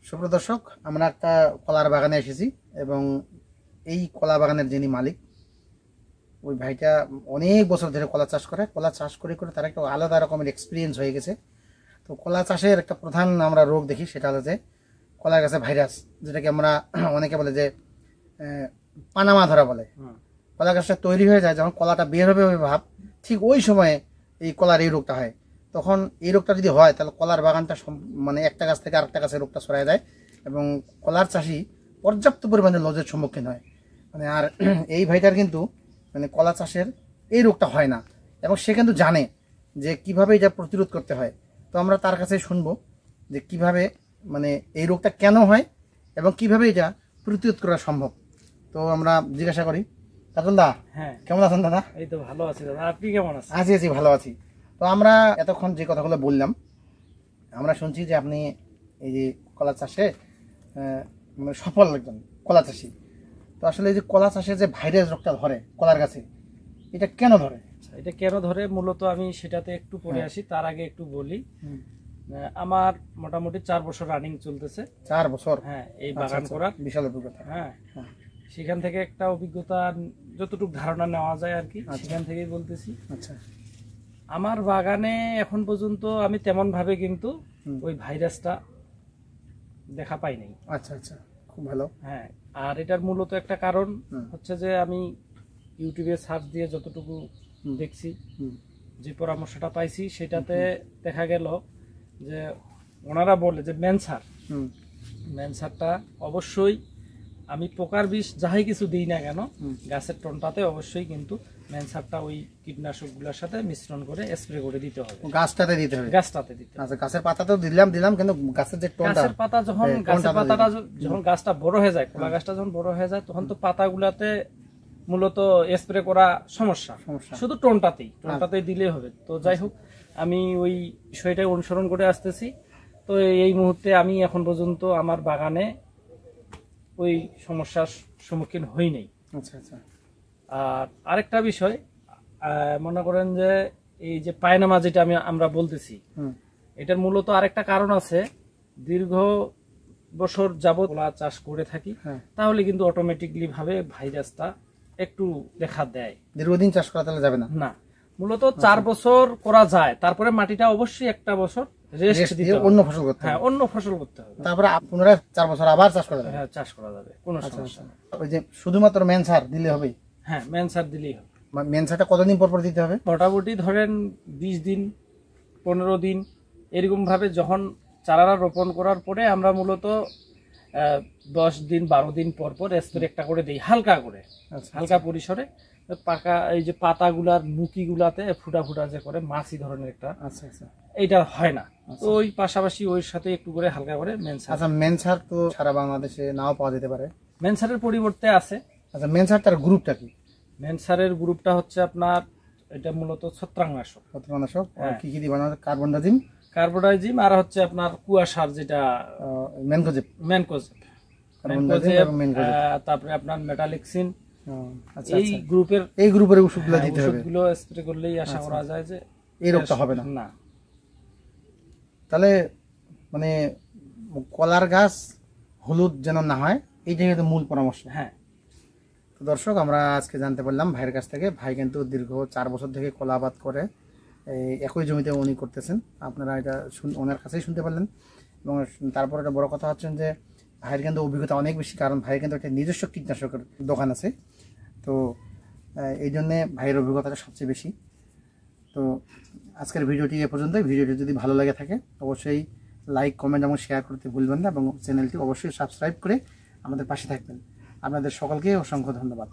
সুপ্রিয় দর্শক, আমরা একটা কলার বাগানে এসেছি এবং এই কলা বাগানের যিনি মালিক, ওই ভাইটা অনেক বছর ধরে কলা চাষ করে। কলা চাষ করে করে তার একটা আলাদা রকমের এক্সপিরিয়েন্স হয়ে গেছে। তো কলা চাষের একটা প্রধান আমরা রোগ দেখি, সেটা হলো যে কলা গাছে ভাইরাস, যেটাকে আমরা অনেকে বলে যে পানামা ধরা বলে। কলা গাছটা তৈরি হয়ে যায়, যখন কলাটা বের হবে ওই ভাব, ঠিক ওই সময়ে এই কলার এই রোগটা হয়। তখন এই রোগটা যদি হয় তাহলে কলার বাগানটা মানে একটা গাছ থেকে আরেকটা গাছের রোগটা ছড়ায় দেয় এবং কলার চাষি পর্যাপ্ত পরিমাণে লসের সম্মুখীন হয়। মানে আর এই ভাইটার কিন্তু মানে কলা চাষের এই রোগটা হয় না এবং সে কিন্তু জানে যে কিভাবে এটা প্রতিরোধ করতে হয়। তো আমরা তার কাছে শুনবো যে কিভাবে মানে এই রোগটা কেন হয় এবং কিভাবে এটা প্রতিরোধ করা সম্ভব। তো আমরা জিজ্ঞাসা করি, কাতন দা, হ্যাঁ কেমন আছেন দাদা? এই তো ভালো আছি দাদা, আপনি কেমন আছেন? আছি ভালো আছি। তো আমরা এতক্ষণ যে কথাগুলো বললাম, আমরা শুনছি যে আপনি এই যে কলা চাষে মানে সফল একজন কলা চাষি। তো আসলে এই যে কলা চাষে যে ভাইরাস রোগটা ধরে কলার গাছে, এটা কেন ধরে? এটা কেন ধরে মূলত আমি সেটাতে একটু পরে আসি, তার আগে একটু বলি। আমার মোটামুটি 4 বছর রানিং চলতেছে। 4 বছর? হ্যাঁ, এই বাগান করার বিশাল অভিজ্ঞতা। হ্যাঁ, সেখান থেকে একটা অভিজ্ঞতা, যতটুকু ধারণা নেওয়া যায় আর কি, সেখান থেকেই বলতেছি। আচ্ছা, আমার বাগানে এখন পর্যন্ত আমি তেমন ভাবে কিন্তু ওই ভাইরাসটা দেখা পাই নাই। আচ্ছা আচ্ছা, খুব ভালো। হ্যাঁ, আর এটার মূলত একটা কারণ হচ্ছে যে আমি ইউটিউবে সার্চ দিয়ে যতটুকু দেখছি, যে পরামর্শটা পাইছি, সেটাতে দেখা গেল যে ওনারা বলে যে ম্যানসারটা অবশ্যই, আমি পোকার বিষ যাই কিছু দিই না কেন, গাছের টনটাতে অবশ্যই কিন্তু ম্যানসারটা ওই কীটনাশকগুলোর সাথে মিশ্রণ করে স্প্রে করে দিতে হবে। গাছটাতে দিতে হবে? গাছটাতে দিতে হবে। আচ্ছা, গাছের পাতা তো দিলাম কিন্তু গাছের যে টনটা, গাছের পাতা যখন গাছটা বড় হয়ে যায়, কলা গাছটা যখন বড় হয়ে যায়, তখন তো পাতাগুলাতে মূলত স্প্রে করা সমস্যা, শুধু টনটাতেই দিলেই হবে। তো যাই হোক, আমি ওই বিষয়টাই অনুসরণ করে আসতেছি। তো এই মুহূর্তে আমি এখন পর্যন্ত আমার বাগানে ওই সমস্যার সম্মুখীন হই নাই। আচ্ছা আচ্ছা। আর আরেকটা বিষয়, মনে করেন যে এই যে পায়নামা যেটা আমরা বলতেছি, এটার মূলত আরেকটা কারণ আছে। দীর্ঘ বছর যাবত কলা চাষ করে থাকি, তাহলে কিন্তু অটোমেটিকলি ভাবে ভাইরাসটা একটু দেখা দেয়। দীর্ঘদিন চাষ করা তাহলে যাবে না? না, মূলত 4 বছর করা যায়, তারপরে মাটিটা অবশ্যই একটা বছর রেস্ট দিতে হবে, অন্য ফসল করতে হবে। হ্যাঁ, অন্য ফসল করতে হবে, তারপরে পুনরায় 4 বছর আবার চাষ করা যাবে। হ্যাঁ, চাষ করা যাবে, কোনো সমস্যা নেই। ওই যে শুধুমাত্র ম্যানসার দিলে হবে? হ্যাঁ, ম্যানসার দিলেই হবে। ম্যানসারটা কতদিন পর দিতে হবে? মোটামুটি ধরেন 20 দিন 15 দিন এরকম ভাবে, যখন চারাটা রোপণ করার পরে আমরা মূলত 10 দিন 12 দিন পর পর স্প্রে একটা করে দিই, হালকা করে, হালকা পরিসরে। পাকা এই যে পাতাগুলার নুকিগুলাতে ফুটা ফুটা যে করে মাছি ধরনের একটা, আচ্ছা আচ্ছা, এইটা হয় না। তো ওই পাশাপাশি ওই সাথে একটু করে হালকা করে ম্যানসার। আচ্ছা, ম্যানসার তো সারা বাংলাদেশে নাও পাওয়া যেতে পারে, ম্যানসারের পরিবর্তে আছে। আচ্ছা, ম্যানসারটার গ্রুপটা কি? ম্যানসারের গ্রুপটা হচ্ছে আপনার, এটা মূলত ছত্রাকনাশক। কি কি দিবেন? কার্বনডাজিম, আর হচ্ছে আপনার কুয়াশার যেটা ম্যানকোজেব, তারপরে আপনার মেটালিক্সিন, এই গ্রুপের ওষুধগুলো দিতে হবে। ওষুধগুলো স্প্রে করলেই আশা করা যায় যে এই রোগটা হবে না। না, তাহলে মানে কলার গাছ হলুদ যেন না হয়, এইটাই হচ্ছে মূল পরামর্শ। হ্যাঁ। তো দর্শক, আমরা আজকে জানতে পারলাম ভাইয়ের কাছ থেকে। ভাই কিন্তু দীর্ঘ 4 বছর থেকে কলা আবাদ করে, একই জমিতে উনি করতেছেন। আপনারা এটা ওনার কাছেই শুনতে পারলেন। এবং তারপর একটা বড় কথা হচ্ছে যে ভাইয়ের কিন্তু অভিজ্ঞতা অনেক বেশি, কারণ ভাইয়ের কিন্তু একটা নিজস্ব কীটনাশকের দোকান আছে। তো এই জন্যে ভাইয়ের অভিজ্ঞতাটা সবচেয়ে বেশি। তো আজকের ভিডিওটি এ পর্যন্তই। ভিডিওটি যদি ভালো লাগে থাকে অবশ্যই লাইক, কমেন্ট এবং শেয়ার করতে ভুলবেন না এবং চ্যানেলটি অবশ্যই সাবস্ক্রাইব করে আমাদের পাশে থাকবেন। আপনাদের সকলকে অসংখ্য ধন্যবাদ।